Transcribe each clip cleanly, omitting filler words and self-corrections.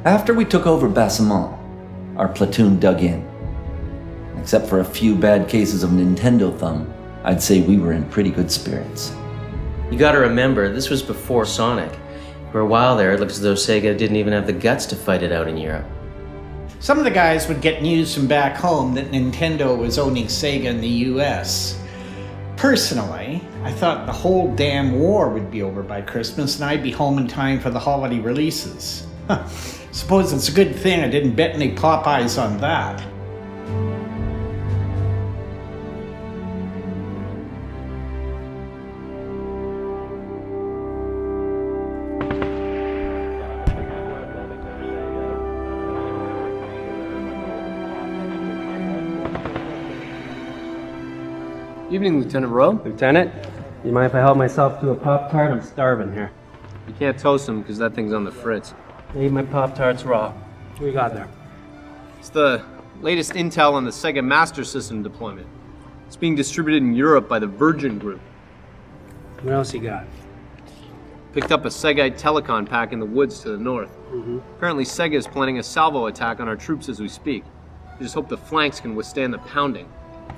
After we took over Bassamont, our platoon dug in. Except for a few bad cases of Nintendo thumb, I'd say we were in pretty good spirits. You gotta remember, this was before Sonic. For a while there, it looks as though Sega didn't even have the guts to fight it out in Europe. Some of the guys would get news from back home that Nintendo was owning Sega in the US. Personally, I thought the whole damn war would be over by Christmas and I'd be home in time for the holiday releases. Suppose it's a good thing I didn't bet any Popeyes on that. Evening, Lieutenant Rowe. Lieutenant, you mind if I help myself to a Pop-Tart? I'm starving here. You can't toast them because that thing's on the fritz. I eat my Pop-Tarts raw. What you got there? It's the latest intel on the Sega Master System deployment. It's being distributed in Europe by the Virgin Group. What else you got? Picked up a Segite telecon pack in the woods to the north. Apparently Sega is planning a salvo attack on our troops as we speak. We just hope the flanks can withstand the pounding.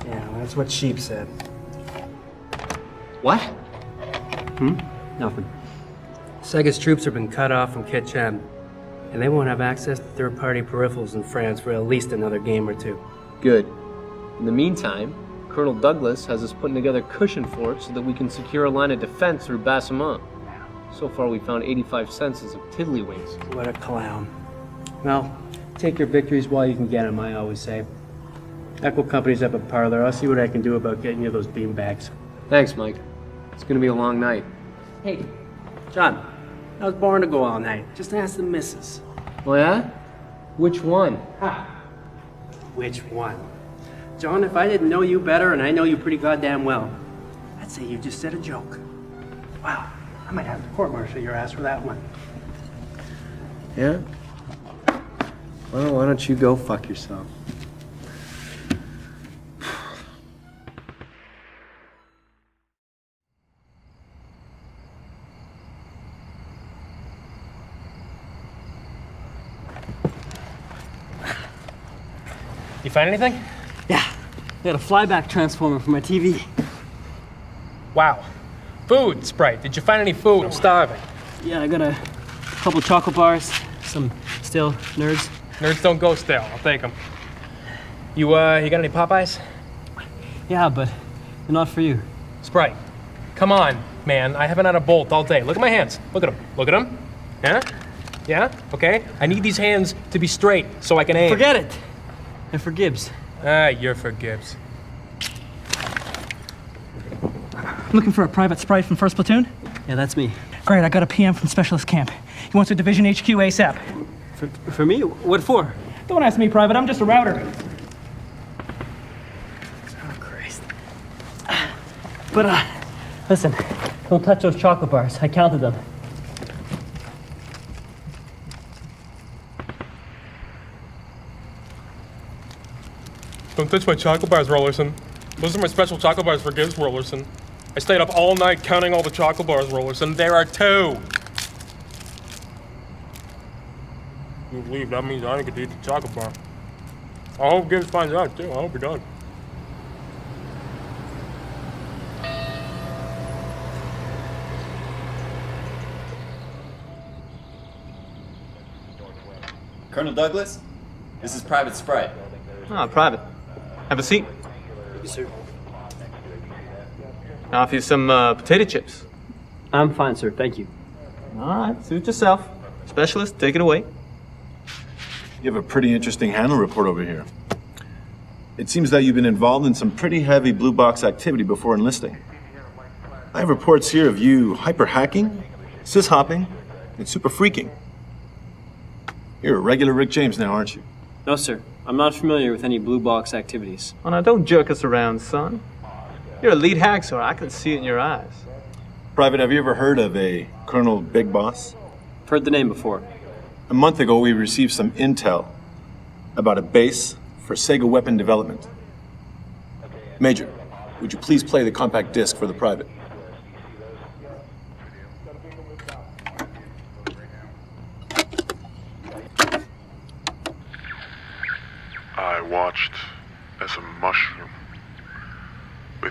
Yeah, well, that's what Sheep said. What? Nothing. Sega's troops have been cut off from Kitchen, and they won't have access to third-party peripherals in France for at least another game or two. Good. In the meantime, Colonel Douglas has us putting together cushion forts so that we can secure a line of defense through Bassamont. So far we found 85 census of tiddlywinks. What a clown. Well, take your victories while you can get them, I always say. Echo Company's up a parlor. I'll see what I can do about getting you those beanbags. Thanks, Mike. It's gonna be a long night. Hey, John, I was born to go all night. Just ask the missus. Oh yeah? Which one? Which one? John, if I didn't know you better, and I know you pretty goddamn well, I'd say you just said a joke. Wow, I might have to court-martial your ass for that one. Yeah? Well, why don't you go fuck yourself? You find anything? Yeah, I got a flyback transformer for my TV. Wow. Food, Sprite. Did you find any food? I'm starving. Yeah, I got a couple chocolate bars, some stale nerds. Nerds don't go stale. I'll take them. You got any Popeyes? Yeah, but they're not for you. Sprite. Come on, man. I haven't had a Bolt all day. Look at my hands. Look at them. Look at them. Yeah? Yeah? Okay. I need these hands to be straight so I can aim. Forget it. They're for Gibbs. You're for Gibbs. Looking for a private Sprite from 1st Platoon? Yeah, that's me. Great, I got a PM from Specialist Camp. He wants a Division HQ ASAP. For me? What for? Don't ask me, Private. I'm just a router. Oh, Christ. But, listen. Don't touch those chocolate bars. I counted them. Don't touch my chocolate bars, Rollerson. Those are my special chocolate bars for Gibbs, Rollerson. I stayed up all night counting all the chocolate bars, Rollerson. There are 2. You leave, that means I don't get to eat the chocolate bar. I hope Gibbs finds out, too. I hope he does. Colonel Douglas, this is Private Sprite. Ah, Private. Have a seat. Thank you, sir. I'll offer you some potato chips. I'm fine, sir. Thank you. All right, suit yourself. Specialist, take it away. You have a pretty interesting handle report over here. It seems that you've been involved in some pretty heavy blue box activity before enlisting. I have reports here of you hyper-hacking, sys-hopping, and super-freaking. You're a regular Rick James now, aren't you? No, sir. I'm not familiar with any blue box activities. Oh, now don't jerk us around, son. You're a lead hack, so I can see it in your eyes. Private, have you ever heard of a Colonel Big Boss? I've heard the name before. A month ago, we received some intel about a base for Sega weapon development. Major, would you please play the compact disc for the private?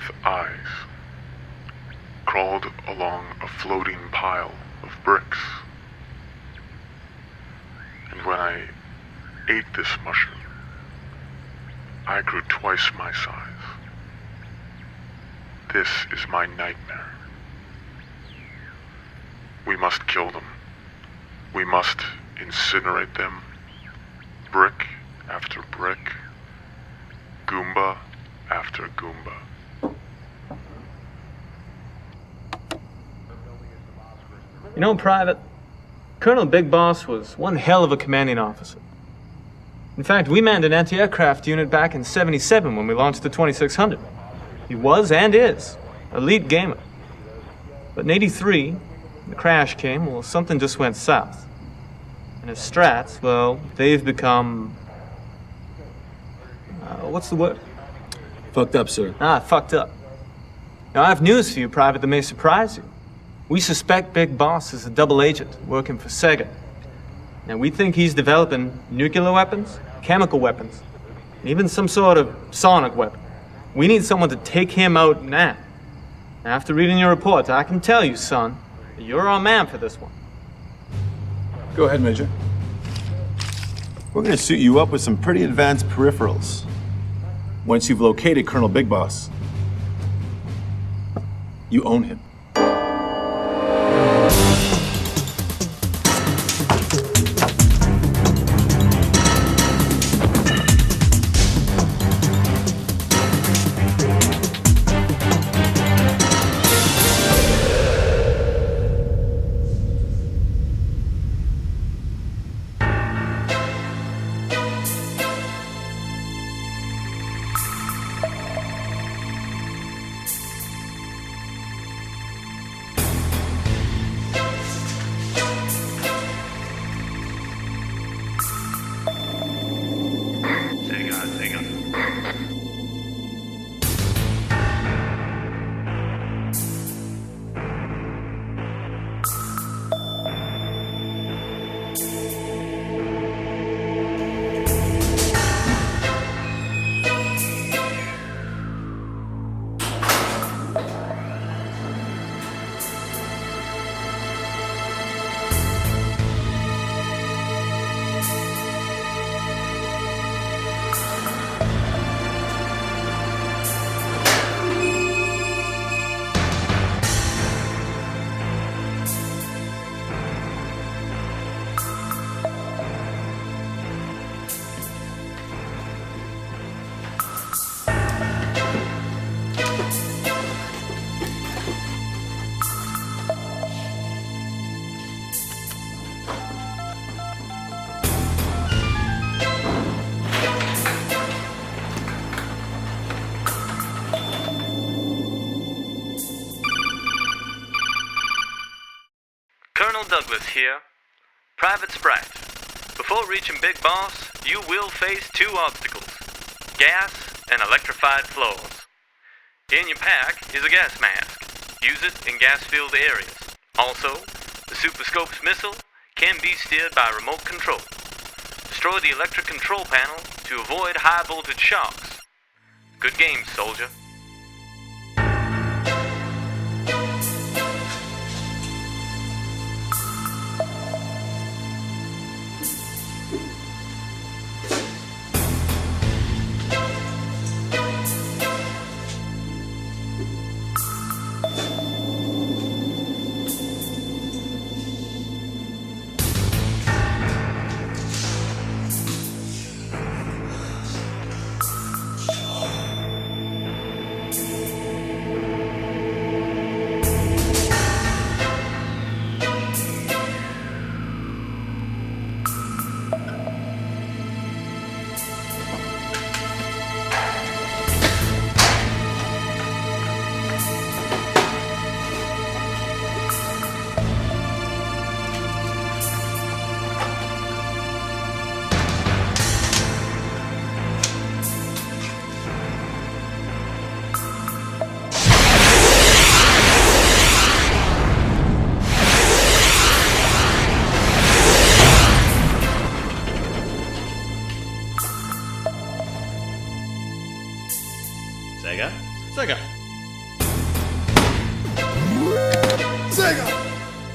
with eyes crawled along a floating pile of bricks. And when I ate this mushroom, I grew twice my size. This is my nightmare. We must kill them. We must incinerate them, brick after brick, Goomba after Goomba. You know, Private, Colonel Big Boss was one hell of a commanding officer. In fact, we manned an anti-aircraft unit back in '77 when we launched the 2600. He was and is elite gamer. But in '83, the crash came, well, something just went south. And his strats, well, they've become... what's the word? Fucked up, sir. Fucked up. Now, I have news for you, Private, that may surprise you. We suspect Big Boss is a double agent working for Sega. Now, we think he's developing nuclear weapons, chemical weapons, and even some sort of sonic weapon. We need someone to take him out now. After reading your report, I can tell you, son, that you're our man for this one. Go ahead, Major. We're gonna suit you up with some pretty advanced peripherals. Once you've located Colonel Big Boss, you own him. Colonel Douglas here. Private Sprite. Before reaching Big Boss, you will face two obstacles: gas and electrified floors. In your pack is a gas mask. Use it in gas-filled areas. Also, the Super Scope's missile can be steered by remote control. Destroy the electric control panel to avoid high-voltage shocks. Good game, soldier.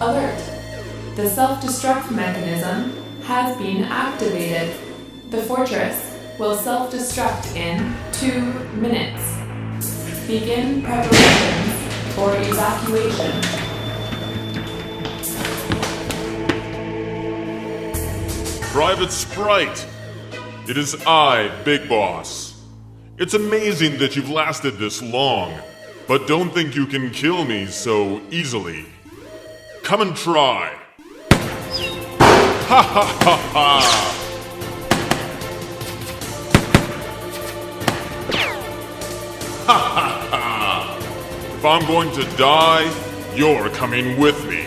Alert! The self-destruct mechanism has been activated. The fortress will self-destruct in 2 minutes. Begin preparations for evacuation. Private Sprite! It is I, Big Boss. It's amazing that you've lasted this long, but don't think you can kill me so easily. Come and try! Ha ha ha ha! Ha ha ha! If I'm going to die, you're coming with me.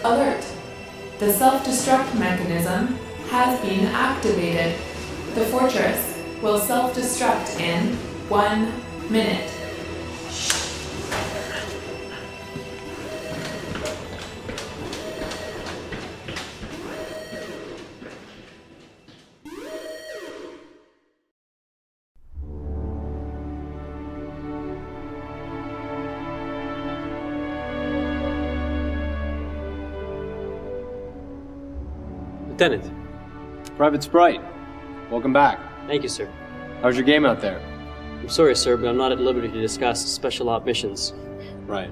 Alert! The self-destruct mechanism has been activated. The fortress will self-destruct in 1 minute. Lieutenant. Private Sprite. Welcome back. Thank you, sir. How's your game out there? I'm sorry, sir, but I'm not at liberty to discuss special op missions. Right.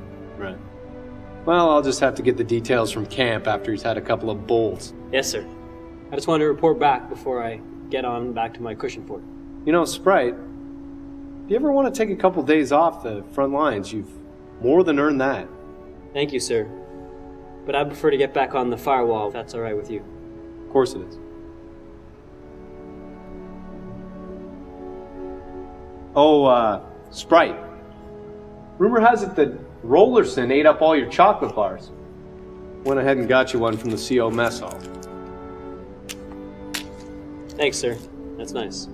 Well, I'll just have to get the details from camp after he's had a couple of bowls. Yes, sir. I just wanted to report back before I get on back to my cushion fort. You know, Sprite, if you ever want to take a couple days off the front lines, you've more than earned that. Thank you, sir. But I'd prefer to get back on the firewall if that's all right with you. Of course it is. Oh, Sprite. Rumor has it that Rollerson ate up all your chocolate bars. Went ahead and got you one from the CO mess hall. Thanks, sir. That's nice.